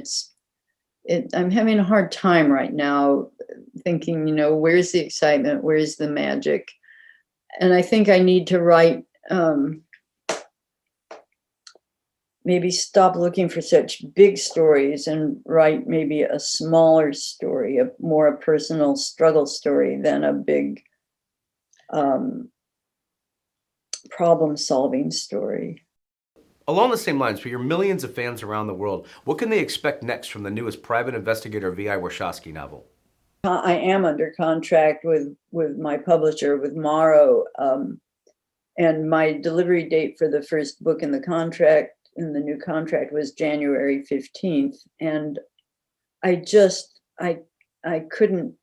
I'm having a hard time right now thinking, where's the excitement? Where's the magic? And I think I need to write, maybe stop looking for such big stories and write maybe a smaller story, a more personal struggle story than a big problem-solving story. Along the same lines, for your millions of fans around the world, what can they expect next from the newest private investigator V.I. Warshawski novel? I am under contract with my publisher, with Morrow, and my delivery date for the first book in the new contract was January 15th, and I just couldn't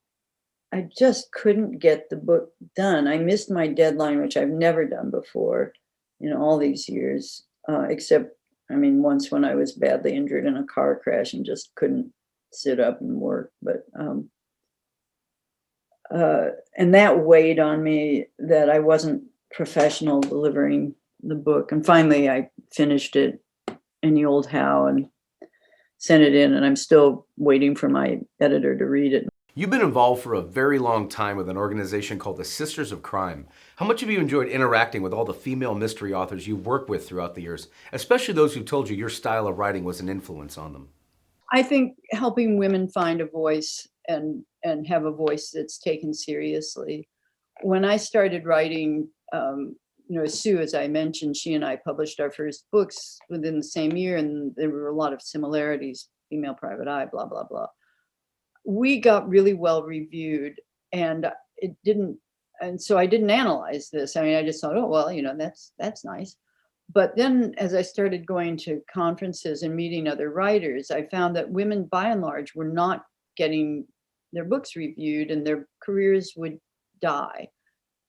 get the book done. I missed my deadline, which I've never done before in all these years, except, once when I was badly injured in a car crash and just couldn't sit up and work. But and that weighed on me, that I wasn't professional delivering the book. And finally, I finished it anyhow and sent it in, and I'm still waiting for my editor to read it. You've been involved for a very long time with an organization called the Sisters of Crime. How much have you enjoyed interacting with all the female mystery authors you've worked with throughout the years, especially those who told you your style of writing was an influence on them? I think helping women find a voice and have a voice that's taken seriously. When I started writing, Sue, as I mentioned, she and I published our first books within the same year, and there were a lot of similarities, Female Private Eye, blah, blah, blah. We got really well reviewed, and so I didn't analyze this. I just thought, oh, well, that's nice. But then as I started going to conferences and meeting other writers, I found that women by and large were not getting their books reviewed, and their careers would die.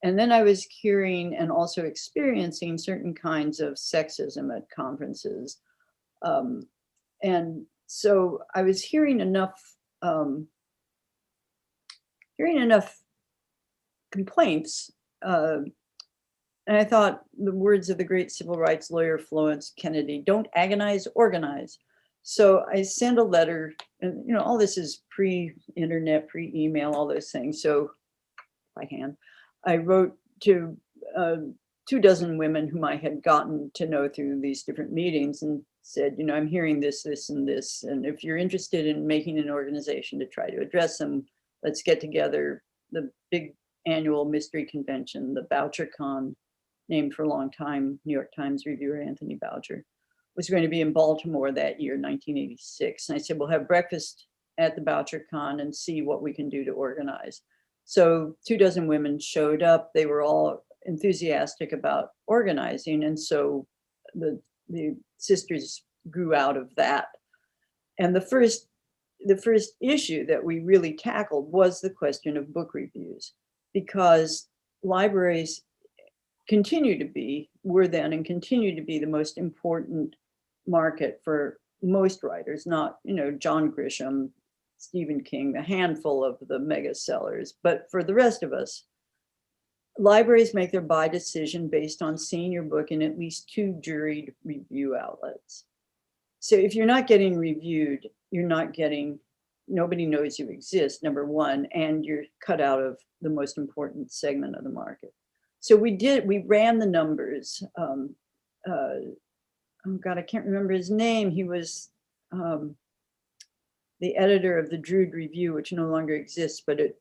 And then I was hearing and also experiencing certain kinds of sexism at conferences. And so I was hearing enough complaints, and I thought, the words of the great civil rights lawyer Florence Kennedy, don't agonize, organize. So I sent a letter, and all this is pre-internet, pre-email, all those things. So by hand, I wrote to 24 women whom I had gotten to know through these different meetings, and said, I'm hearing this, this, and this, and if you're interested in making an organization to try to address them, let's get together. The big annual mystery convention, the BoucherCon, named for a long time New York Times reviewer Anthony Boucher, was going to be in Baltimore that year, 1986. And I said, we'll have breakfast at the BoucherCon and see what we can do to organize. So 24 women showed up. They were all enthusiastic about organizing. And so the sisters grew out of that. And the first issue that we really tackled was the question of book reviews, because libraries were then and continue to be the most important market for most writers, not, John Grisham, Stephen King, a handful of the mega sellers, but for the rest of us, libraries make their buy decision based on seeing your book in at least 2 juried review outlets. So if you're not getting reviewed, nobody knows you exist, number one, and you're cut out of the most important segment of the market. So we ran the numbers. Oh God, I can't remember his name. He was the editor of the Drood Review, which no longer exists, but it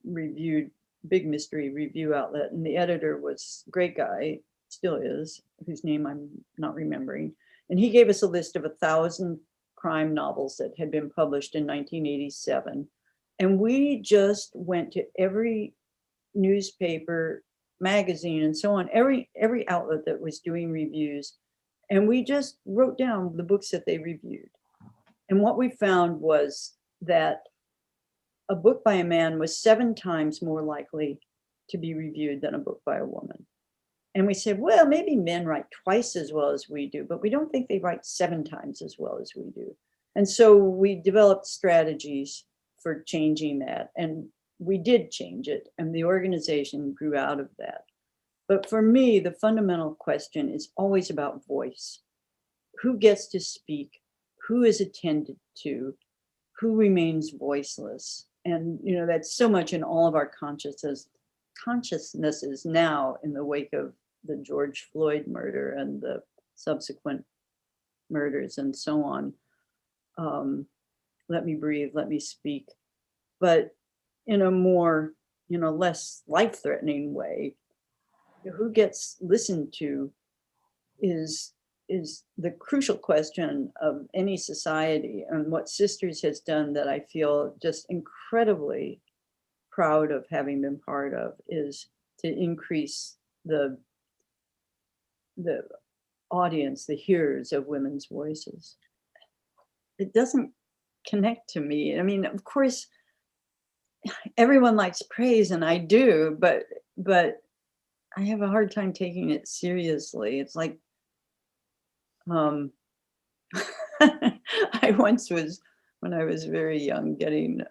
reviewed big mystery review outlet. And the editor was a great guy, still is, whose name I'm not remembering. And he gave us a list of 1,000 crime novels that had been published in 1987. And we just went to every newspaper, magazine, and so on, every outlet that was doing reviews. And we just wrote down the books that they reviewed. And what we found was that a book by a man was 7 times more likely to be reviewed than a book by a woman. And we said, well, maybe men write twice as well as we do, but we don't think they write 7 times as well as we do. And so we developed strategies for changing that. And we did change it, and the organization grew out of that. But for me, the fundamental question is always about voice. Who gets to speak? Who is attended to? Who remains voiceless? And, that's so much in all of our consciousnesses now in the wake of the George Floyd murder and the subsequent murders and so on. Let me breathe, let me speak. But in a more, less life-threatening way, who gets listened to is the crucial question of any society. And what Sisters has done that I feel just incredibly proud of having been part of is to increase the audience, the hearers of women's voices. It doesn't connect to me. I mean, of course, everyone likes praise, and I do, but I have a hard time taking it seriously. It's like, I once was, when I was very young, getting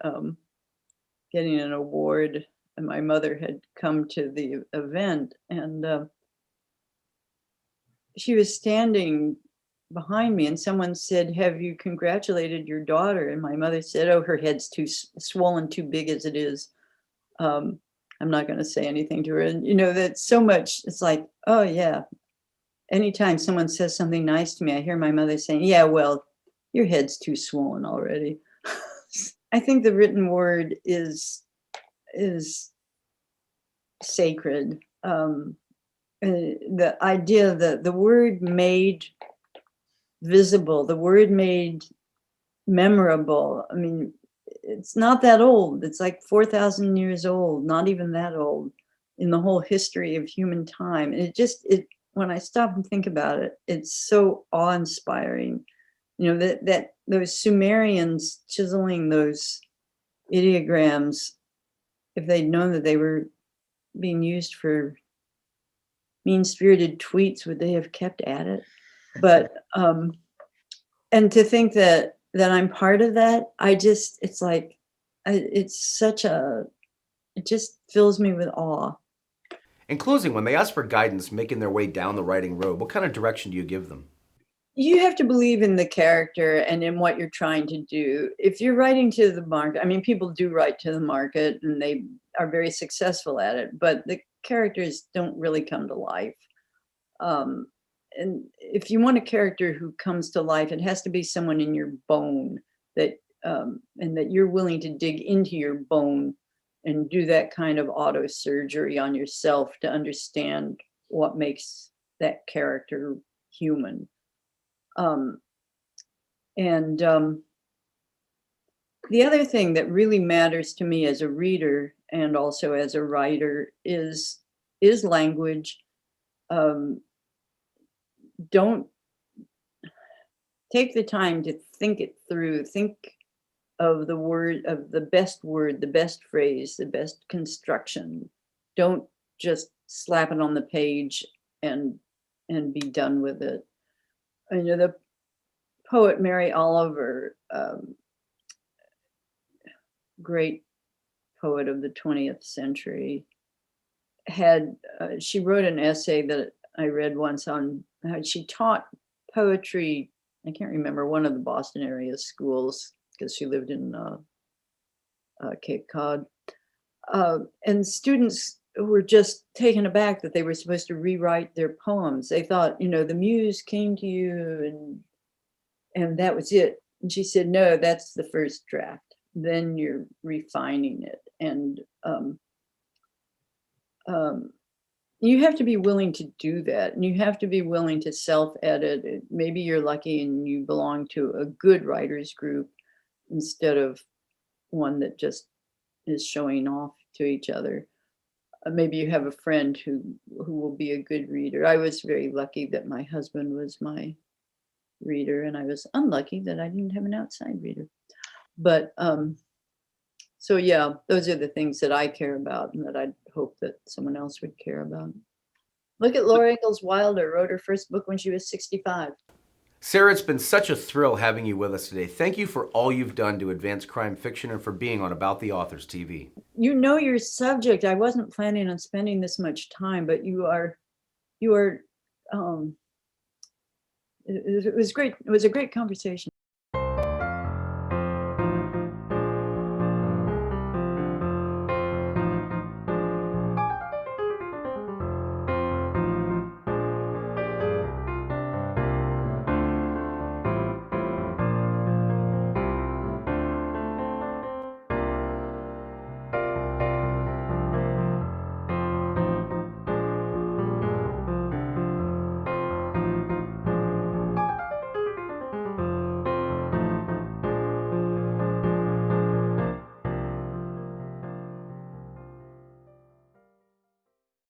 an award, and my mother had come to the event, and she was standing behind me, and someone said, "Have you congratulated your daughter?" And my mother said, "Oh, her head's too swollen, too big as it is. I'm not going to say anything to her." And that's so much. It's like, oh yeah. Anytime someone says something nice to me, I hear my mother saying, "Yeah, well, your head's too swollen already." I think the written word is sacred. The idea that the word made visible, the word made memorable. I mean, it's not that old. It's like 4,000 years old, not even that old in the whole history of human time. And it when I stop and think about it, it's so awe-inspiring. That those Sumerians chiseling those ideograms, if they'd known that they were being used for mean-spirited tweets, would they have kept at it? But and to think that I'm part of that, it's like, it just fills me with awe. In closing, when they ask for guidance making their way down the writing road, what kind of direction do you give them? You have to believe in the character and in what you're trying to do. If you're writing to the market, I mean, people do write to the market and they are very successful at it, but the characters don't really come to life. And if you want a character who comes to life, it has to be someone in your bone and that you're willing to dig into your bone and do that kind of auto surgery on yourself to understand what makes that character human. The other thing that really matters to me as a reader and also as a writer is language. Um, don't take the time to think it through. Think of the best word, the best phrase, the best construction. Don't just slap it on the page and be done with it. You know, the poet Mary Oliver, great poet of the 20th century, she wrote an essay that I read once on how she taught poetry. I can't remember, one of the Boston area schools, because she lived in Cape Cod. And students were just taken aback that they were supposed to rewrite their poems. They thought, you know, the muse came to you and that was it. And she said, no, that's the first draft. Then you're refining it. And you have to be willing to do that. And you have to be willing to self-edit. Maybe you're lucky and you belong to a good writers group instead of one that just is showing off to each other. Maybe you have a friend who will be a good reader. I was very lucky that my husband was my reader, and I was unlucky that I didn't have an outside reader. But so yeah, those are the things that I care about and that I hope that someone else would care about. Look at Laura Ingalls Wilder, wrote her first book when she was 65. Sara, it's been such a thrill having you with us today. Thank you for all you've done to advance crime fiction and for being on About the Authors TV. You know your subject. I wasn't planning on spending this much time, but you are, it was great. It was a great conversation.